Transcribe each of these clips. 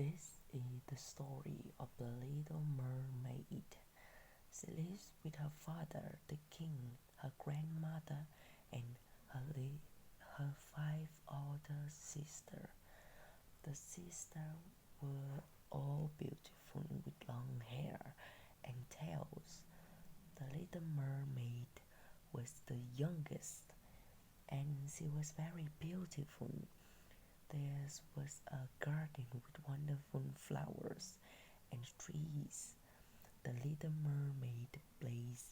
This is the story of the little mermaid. She lives with her father, the king, her grandmother, and her five older sisters. The sisters were all beautiful with long hair and tails. The little mermaid was the youngest, and she was very beautiful. There was a garden with wonderful flowers and trees. The little mermaid played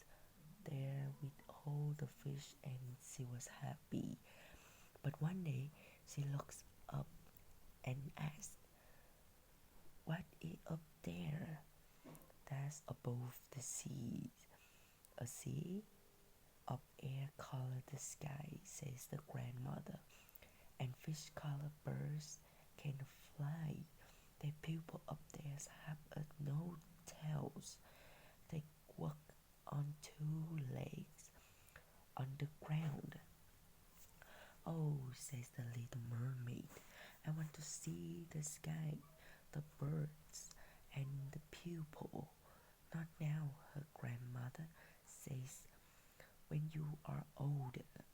there with all the fish and she was happy. But one day she looked up and asked, "What is up there?" "That's above the sea." "A sea?" "Up air color the sky," says the grandmother. "And fish color birds can fly. The people up there have no tails. They walk on two legs on the ground." "Oh," says the little mermaid, "I want to see the sky, the birds, and the people." "Not now," her grandmother says. "When you are older,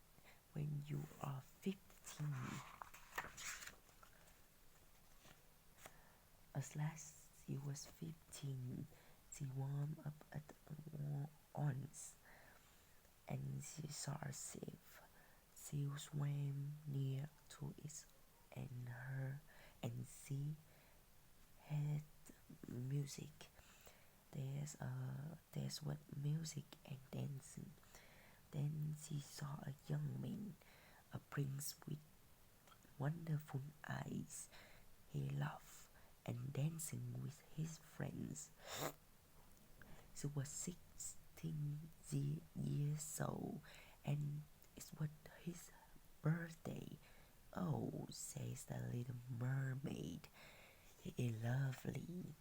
when you are 15. As last she was 15, she warmed up at once, and she saw a ship. She swam near to it, and her and she had music. There's what music and dancing. Then she saw a young man, a prince with wonderful eyes. He laughed and dancing with his friends. She was 16 years old, and it was his birthday. "Oh," says the little mermaid, "he is lovely."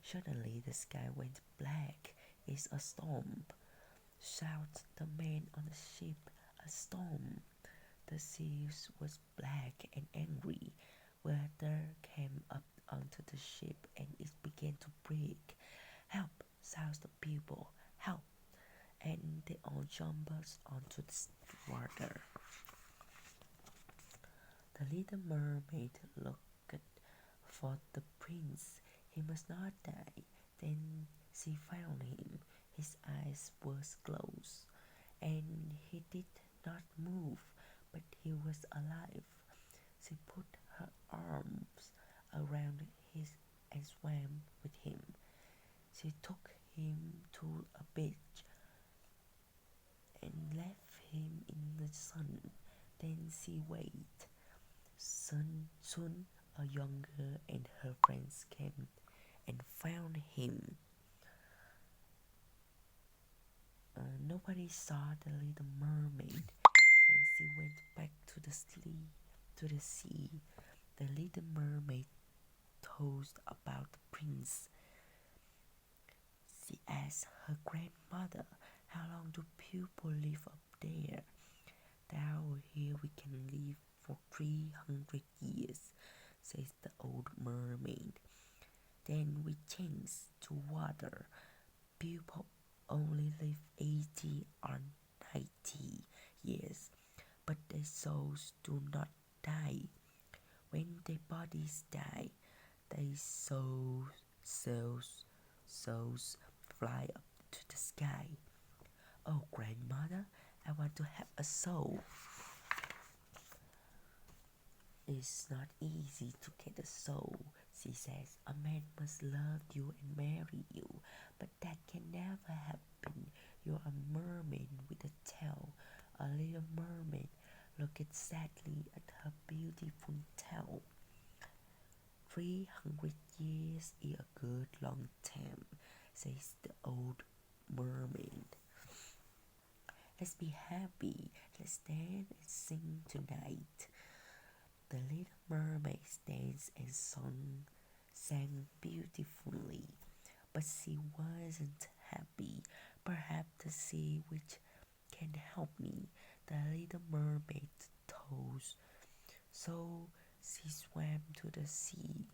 Suddenly the sky went black. "It's a storm!" shouted the man on the ship. "A storm!" The sea was black and angry. Water came up onto the ship and it began to break. "Help!" shouted the people. "Help!" And they all jumped onto the water. The little mermaid looked for the prince. He must not die. Then she found him. His eyes were closed, and he did not move, but he was alive. She put her arms around his and swam with him. She took him to a beach and left him in the sun. Then she waited. Soon a young girl and her friends came and found him. Nobody saw the little mermaid, and she went back to the sea. The little mermaid told about the prince. She asked her grandmother, "How long do people live up there?" "Down here we can live for 300 years, says the old mermaid. "Then we change to water. People only live 80 or 90 years, but their souls do not die. When their bodies die, their souls fly up to the sky." "Oh, grandmother, I want to have a soul." "It's not easy to get a soul," she says. "A man must love you and marry you, but that can never happen. You're a mermaid with a tail." A little mermaid looked sadly at her beautiful tail. 300 years is a good long time, says the old mermaid. "Let's be happy. Let's dance and sing tonight." The little mermaid danced and sang beautifully, but she wasn't happy. "Perhaps the sea witch can help me," the little mermaid thought. So she swam to the sea.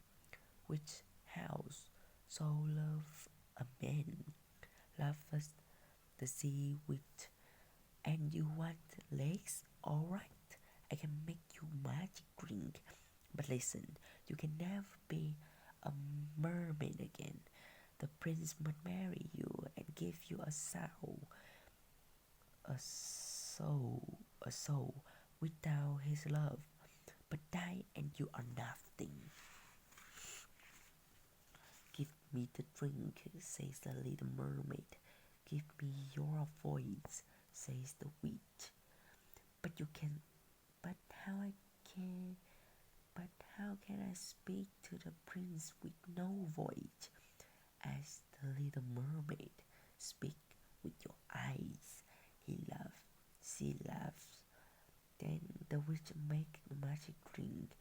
Which house so love a man, loveth the sea with, and you want legs? All right, I can make you magic drink. But listen, you can never be a mermaid again. The prince must marry you and give you a soul without his love. But die and you are nothing. Give me the drink, says the little mermaid. Give me your voice, says the witch. But you can, but how I can, but how can I speak to the prince with no voice? Asked the little mermaid. Speak with your eyes. He laughed. She laughed. Then the witch made the magic drink.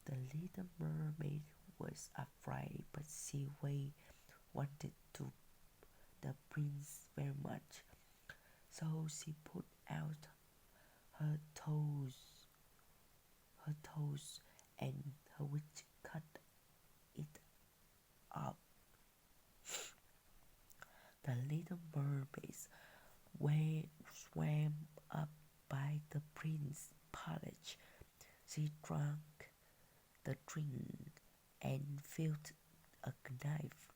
The little mermaid was afraid, but she wanted to the prince very much. So she put out her toes, and her witch cut it up. The little mermaids swam up by the prince's palace. She drank the drink and felt a knife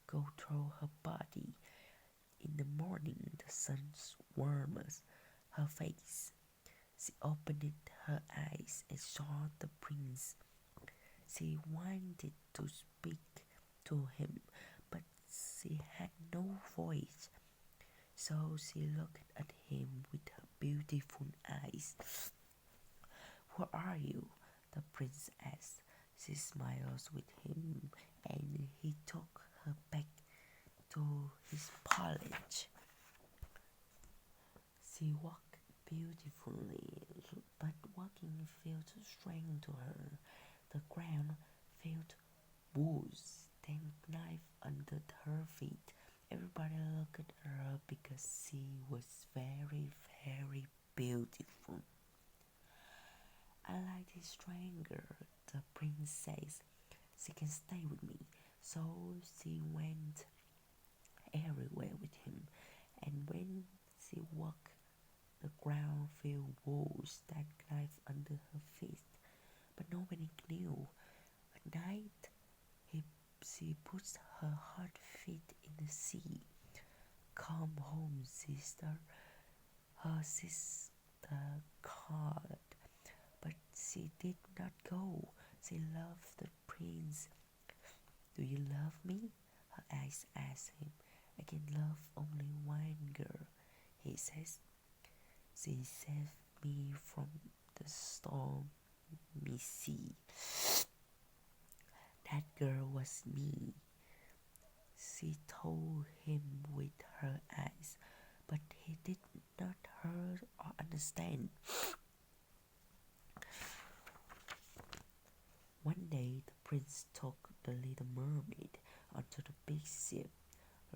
go through her body. In the morning, the sun warmed her face. She opened her eyes and saw the prince. She wanted to speak to him, but she had no voice. So she looked at him with her beautiful eyes. Who are you? The prince asked. She smiled with him, and he took her back to his palace. She walked beautifully, but walking felt strange to her. The ground felt woos, then knife under her feet. Everybody looked at her because she was very, very beautiful. I like this stranger, the prince says. She can stay with me. So she went everywhere with him, and when she walked, the ground felt woos, that knife under her feet. But nobody knew. At night, she puts her hot feet in the sea. Come home, sister. Her sister called, but she did not go. She loved the prince. Do you love me? Her eyes asked him. I can love only one girl, he says. She saved me from the stormy sea. That girl was me. She told him with her eyes, but he did not hear or understand. One day the prince took the little mermaid onto the big ship.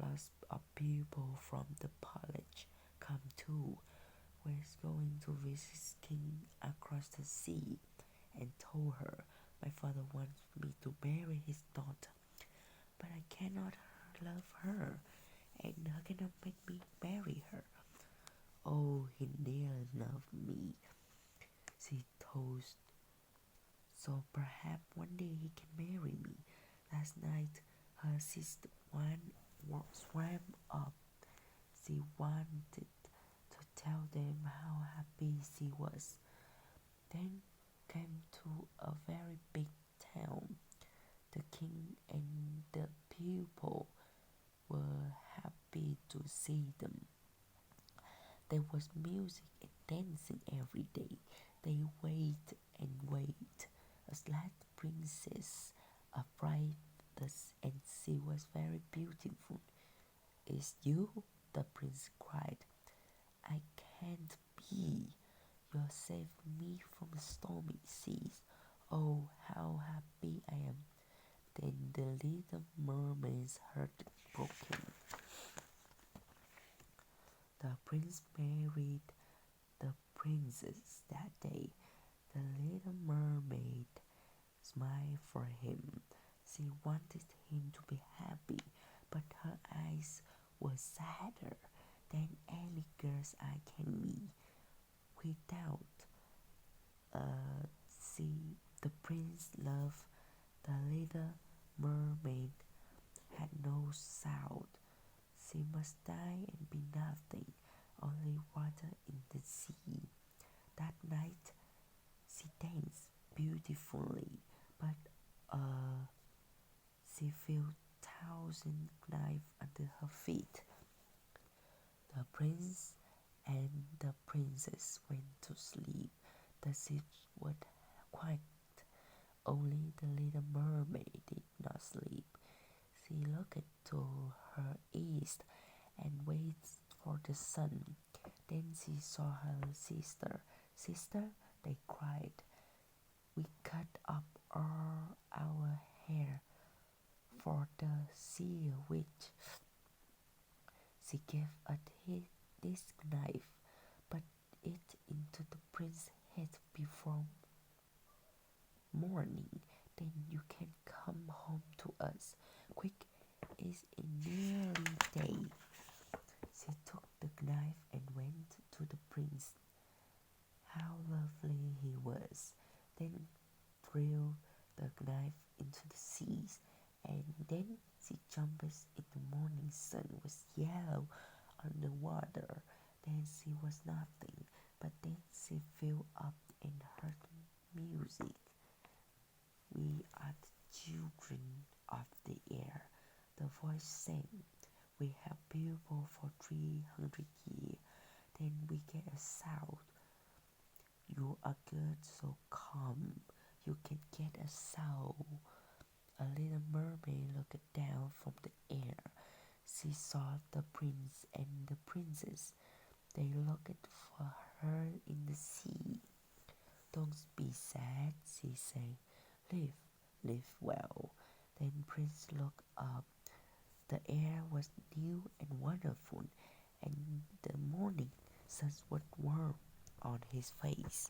Lots of people from the palace come too. Was going to visit king across the sea, and told her, my father wants me to marry his daughter, but I cannot love her, and he cannot make me marry her. Oh, he nearly loved me, she told. So perhaps one day he can marry me. Last night her sister swam up. She wanted to tell them how happy she was. Then came to a very big town. The king and the people were happy to see them. There was music and dancing every day. They wait and wait. A slight princess arrived, and she was very beautiful. Is you? The prince cried. I can't be. You saved me from stormy seas. Oh, how happy I am. Then the little mermaid's heart broken. The prince married the princess that day. The little mermaid smiled for him. She wanted him to be happy, but her eyes were sadder than any girl's eye can be. Without see the prince loved the little mermaid had no sound. She must die and be nothing, only water in the sea. That night she danced beautifully, but she felt thousand knives under her feet. The prince and the princess went to sleep. The ship was quiet. Only the little mermaid did not sleep. She looked to her east and waited for the sun. Then she saw her sister. Sister, they cried, we cut up all our hair for the sea witch. She gave a this knife, but it into the prince's head before morning. Then you can come home to us. Quick, it's nearly day. She took the knife and went to the prince. How lovely he was. Then threw the knife into the seas, and then she jumped in the morning sun was yellow on the water. Then she was nothing, but then she flew up and heard music. We are the children of the air, the voice sang. We have people for 300 years. Then we get a sound. You are good, so come. You can get a soul. A little mermaid looked down from the air. She saw the prince and the princess. They looked for her in the sea. Don't be sad, she said. Live, live well. Then Prince looked up. The air was new and wonderful, and the morning sun was warm on his face.